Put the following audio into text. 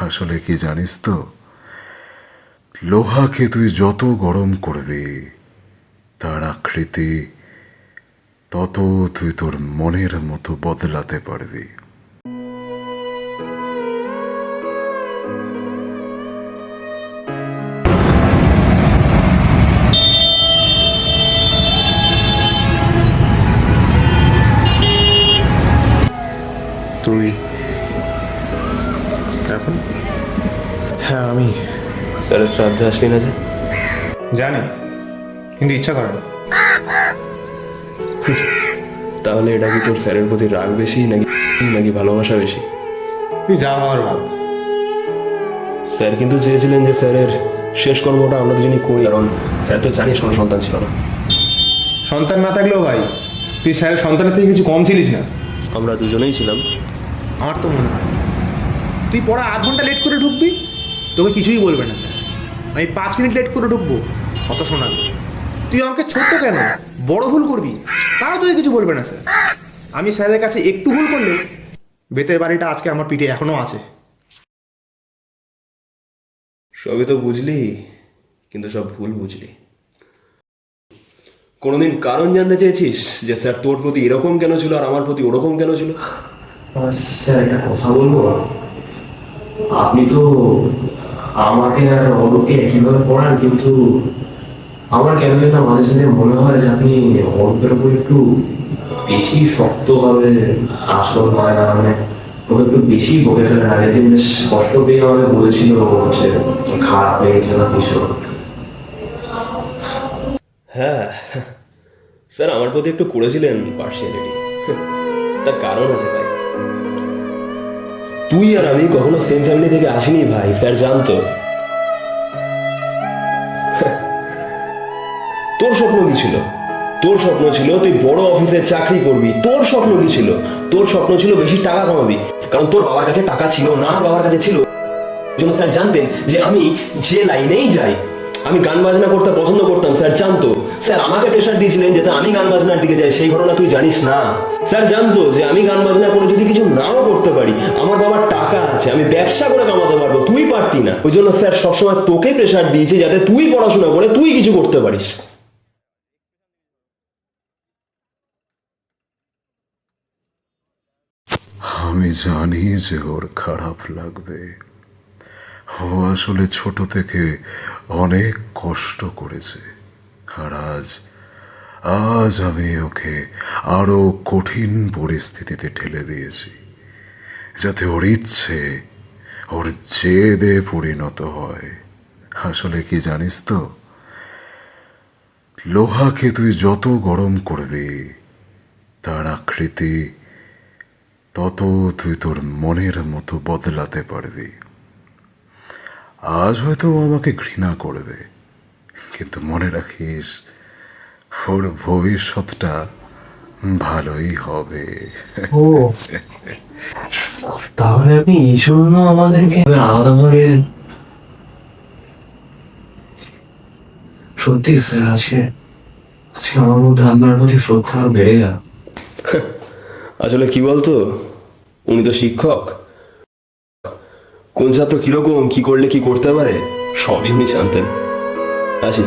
আসলে কি জানিস তো, লোহাকে তুই যত গরম করবি তার আকৃতি তত তুই তোর মনের মতো বদলাতে পারবি। তুই এখন? হ্যাঁ আমি স্যারের শ্রাদ্ধে আসলি না যে? জানি, কিন্তু ইচ্ছা করে না। তাহলে এটা কি তোর স্যারের প্রতি রাগ বেশি নাকি নাকি ভালোবাসা বেশি? তুই যা আমার ভাব। স্যার কিন্তু চেয়েছিলেন যে স্যারের শেষ কর্মটা আমরা দুজনেই করি, কারণ স্যার তো জানিস কোনো সন্তান ছিল না। সন্তান না থাকলেও ভাই তুই স্যারের সন্তানের থেকে কিছু কম ছিলিস না। আমরা দুজনেই ছিলাম। আমার তো মনে হয় তুই পড়া আধ ঘন্টা লেট করে ঢুকবি, তোকে কিছুই বলবে না স্যার। আমি 5 মিনিট লেট করে ঢুকবো, কত শোনাবি। তুই আমাকে ছোট্ট কেন, বড় ভুল করবি, তাও তোকে কিছু বলবে না স্যার। আমি স্যারের কাছে একটু ভুল করলে বেতের বাড়িটা আজকে আমার পিঠে এখনো আছে। সবই তো বুঝলি, কিন্তু সব ভুল বুঝলি। কোনোদিন কারণ জানতে চেয়েছিস যে স্যার তোর প্রতি এরকম কেন ছিল আর আমার প্রতি ওরকম কেন ছিল? স্যার একটা কথা বলবো, আপনি তো আমাকে আর অরূপকে একইভাবে পড়ান, কিন্তু আমার কেন যেন মাঝে সাঝে মনে হয় যে আপনি অরূপের উপর একটু বেশি শক্তভাবে আসল হয় না, মানে ওকে একটু বেশি বকে ফেলেন। আগের দিন বেশ কষ্ট পেয়ে আমাকে বলেছিল হচ্ছে খারাপ লেগেছে না কিছু। হ্যাঁ, স্যার আমার প্রতি একটু করেছিলেন পার্সিয়ালিটি, তার কারণ আছে ভাই। তুই আর আমি কখনো সেম ফ্যামিলি থেকে আসিনি ভাই, স্যার জানতো। তোর স্বপ্ন কি ছিল? তোর স্বপ্ন ছিল তুই বড় অফিসে চাকরি করবি। তোর স্বপ্ন কি ছিল? তোর স্বপ্ন ছিল বেশি টাকা কামাবি, কারণ তোর বাবার কাছে টাকা ছিল না, বাবার কাছে ছিল। জন্য স্যার জানতেন যে আমি যে লাইনেই যাই, আমি গান বাজনা করতে পছন্দ করতাম, স্যার জানতো। স্যার আমাকে প্রেশার দিয়েছিলেন যাতে আমি গান বাজনার দিকে যাই, সেই ঘটনা তুই জানিস না। স্যার জানতো যে আমি গান বাজনা করে যদি কিছু নাও করতে পারি, আমার বাবার টাকা আছে, আমি ব্যবসা করে কামাতে পারবো, তুই পারতি না। ওই জন্য স্যার সবসময় তোকে প্রেশার দিয়েছে যাতে তুই পড়াশোনা করে তুই কিছু করতে পারিস। আমি জানি যে ওর খারাপ লাগবে। ও আসলে ছোট থেকে অনেক কষ্ট করেছে, আর আজ আজ আমি ওকে আরো কঠিন পরিস্থিতিতে ঠেলে দিয়েছি, যাতে ওর ইচ্ছে ওর জেদে পরিণত হয়। আসলে কি জানিস তো, লোহাকে তুই যত গরম করবি তার আকৃতি তত তুই তোর মনের মতো বদলাতে পারবি। আজ হয়তো ও আমাকে ঘৃণা করবে, কিন্তু মনে রাখিস ওর ভবিষ্যৎটা ভালোই হবে। ও, তাহলে আপনি এই জন্য আমাদেরকে আলাদাভাবে। সত্যি স্যার, আজকে আজকে আমার মধ্যে আপনার প্রতি শ্রদ্ধা বেড়ে গেল। আসলে কি বলতো, উনি তো শিক্ষক, কোন ছাত্র কিরকম কি করলে কি করতে পারে সবই উনি জানতেন। আসি।